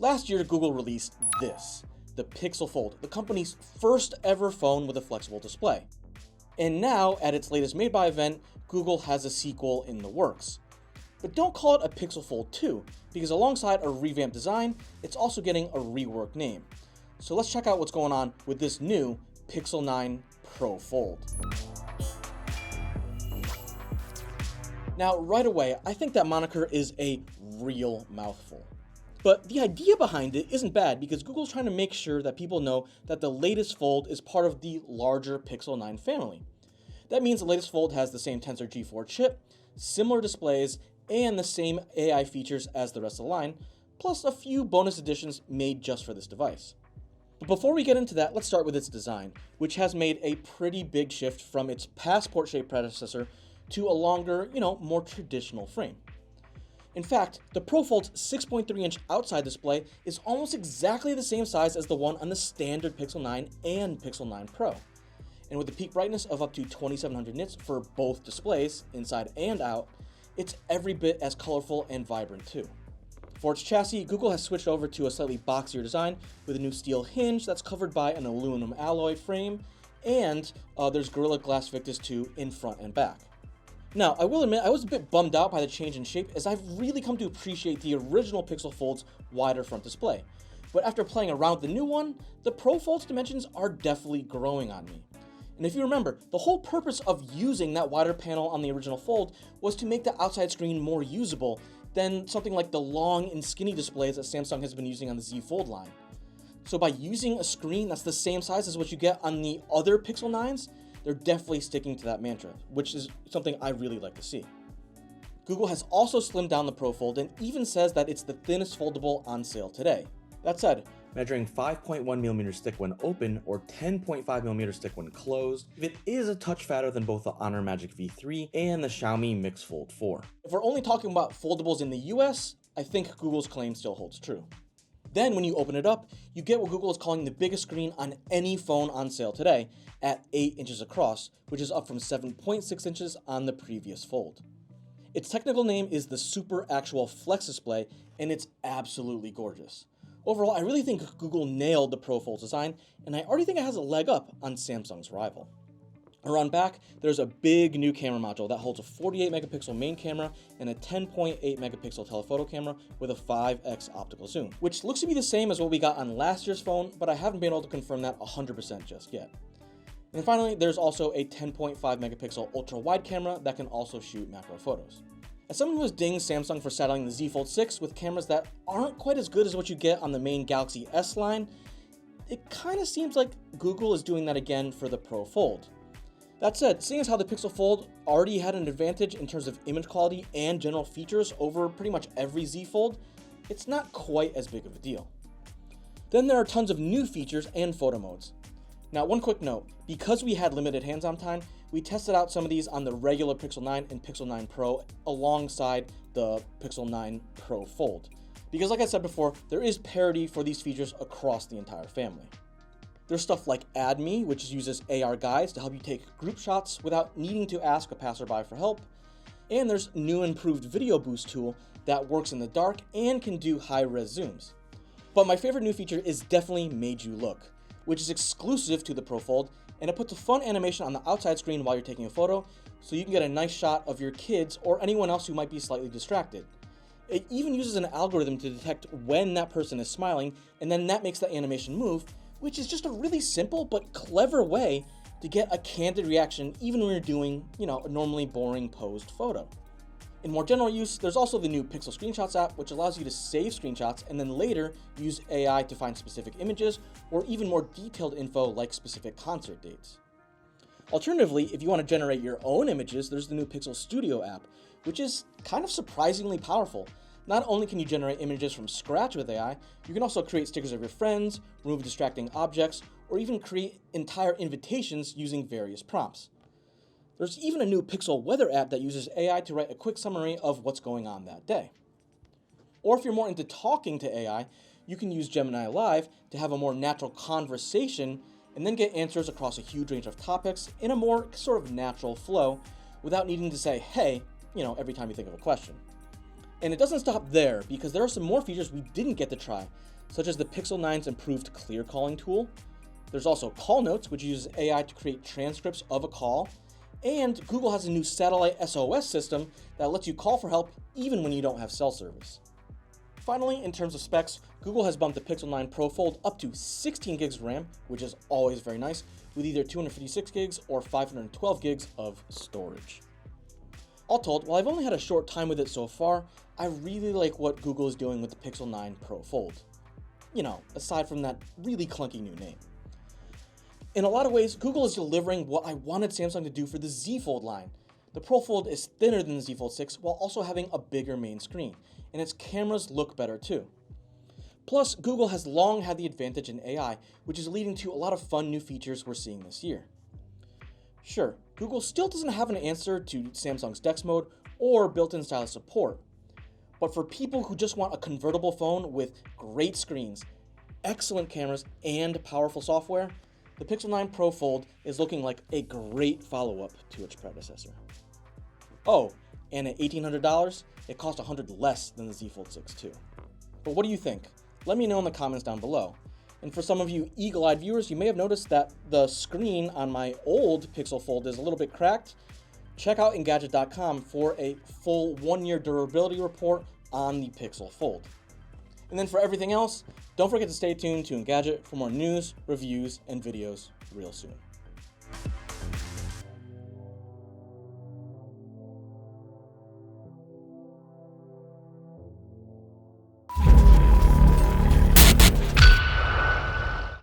Last year, Google released this, the Pixel Fold, the company's first ever phone with a flexible display. And now, at its latest Made By event, Google has a sequel in the works. But don't call it a Pixel Fold 2, because alongside a revamped design, it's also getting a reworked name. So let's check out what's going on with this new Pixel 9 Pro Fold. Now, right away, I think that moniker is a real mouthful. But the idea behind it isn't bad because Google's trying to make sure that people know that the latest Fold is part of the larger Pixel 9 family. That means the latest Fold has the same Tensor G4 chip, similar displays, and the same AI features as the rest of the line, plus a few bonus additions made just for this device. But before we get into that, let's start with its design, which has made a pretty big shift from its passport-shaped predecessor to a longer, more traditional frame. In fact, the Pro Fold's 6.3-inch outside display is almost exactly the same size as the one on the standard Pixel 9 and Pixel 9 Pro. And with a peak brightness of up to 2700 nits for both displays, inside and out, it's every bit as colorful and vibrant too. For its chassis, Google has switched over to a slightly boxier design with a new steel hinge that's covered by an aluminum alloy frame, and there's Gorilla Glass Victus 2 in front and back. Now, I will admit I was a bit bummed out by the change in shape as I've really come to appreciate the original Pixel Fold's wider front display. But after playing around with the new one, the Pro Fold's dimensions are definitely growing on me. And if you remember, the whole purpose of using that wider panel on the original Fold was to make the outside screen more usable than something like the long and skinny displays that Samsung has been using on the Z Fold line. So by using a screen that's the same size as what you get on the other Pixel 9s, they're definitely sticking to that mantra, which is something I really like to see. Google has also slimmed down the Pro Fold and even says that it's the thinnest foldable on sale today. That said, measuring 5.1mm thick when open or 10.5mm thick when closed, it is a touch fatter than both the Honor Magic V3 and the Xiaomi Mix Fold 4. If we're only talking about foldables in the US, I think Google's claim still holds true. Then when you open it up, you get what Google is calling the biggest screen on any phone on sale today at 8 inches across, which is up from 7.6 inches on the previous Fold. Its technical name is the Super Actual Flex Display, and it's absolutely gorgeous. Overall, I really think Google nailed the Pro Fold design, and I already think it has a leg up on Samsung's rival. Around back, there's a big new camera module that holds a 48 megapixel main camera and a 10.8 megapixel telephoto camera with a 5x optical zoom, which looks to be the same as what we got on last year's phone, but I haven't been able to confirm that 100% just yet. And finally, there's also a 10.5 megapixel ultra wide camera that can also shoot macro photos. As someone who has dinged Samsung for saddling the Z Fold 6 with cameras that aren't quite as good as what you get on the main Galaxy S line, it kind of seems like Google is doing that again for the Pro Fold. That said, seeing as how the Pixel Fold already had an advantage in terms of image quality and general features over pretty much every Z Fold, it's not quite as big of a deal. Then there are tons of new features and photo modes. Now, one quick note, because we had limited hands-on time, we tested out some of these on the regular Pixel 9 and Pixel 9 Pro alongside the Pixel 9 Pro Fold. Because like I said before, there is parity for these features across the entire family. There's stuff like Add Me, which uses AR guides to help you take group shots without needing to ask a passerby for help. And there's new improved Video Boost tool that works in the dark and can do high-res zooms. But my favorite new feature is definitely Made You Look, which is exclusive to the Pro Fold, and it puts a fun animation on the outside screen while you're taking a photo, so you can get a nice shot of your kids or anyone else who might be slightly distracted. It even uses an algorithm to detect when that person is smiling, and then that makes the animation move, which is just a really simple but clever way to get a candid reaction even when you're doing, a normally boring posed photo. In more general use, there's also the new Pixel Screenshots app, which allows you to save screenshots and then later use AI to find specific images or even more detailed info like specific concert dates. Alternatively, if you want to generate your own images, there's the new Pixel Studio app, which is kind of surprisingly powerful. Not only can you generate images from scratch with AI, you can also create stickers of your friends, remove distracting objects, or even create entire invitations using various prompts. There's even a new Pixel Weather app that uses AI to write a quick summary of what's going on that day. Or if you're more into talking to AI, you can use Gemini Live to have a more natural conversation and then get answers across a huge range of topics in a more sort of natural flow without needing to say, hey, every time you think of a question. And it doesn't stop there, because there are some more features we didn't get to try, such as the Pixel 9's improved clear calling tool. There's also Call Notes, which uses AI to create transcripts of a call. And Google has a new satellite SOS system that lets you call for help even when you don't have cell service. Finally, in terms of specs, Google has bumped the Pixel 9 Pro Fold up to 16 gigs of RAM, which is always very nice, with either 256 gigs or 512 gigs of storage. All told, while I've only had a short time with it so far, I really like what Google is doing with the Pixel 9 Pro Fold. You know, aside from that really clunky new name. In a lot of ways, Google is delivering what I wanted Samsung to do for the Z Fold line. The Pro Fold is thinner than the Z Fold 6 while also having a bigger main screen, and its cameras look better too. Plus, Google has long had the advantage in AI, which is leading to a lot of fun new features we're seeing this year. Sure, Google still doesn't have an answer to Samsung's DeX mode or built-in stylus support, but for people who just want a convertible phone with great screens, excellent cameras, and powerful software, the Pixel 9 Pro Fold is looking like a great follow-up to its predecessor. Oh, and at $1,800, it costs $100 less than the Z Fold 6 too. But what do you think? Let me know in the comments down below. And for some of you eagle-eyed viewers, you may have noticed that the screen on my old Pixel Fold is a little bit cracked. Check out Engadget.com for a full 1-year durability report on the Pixel Fold. And then for everything else, don't forget to stay tuned to Engadget for more news, reviews, and videos real soon.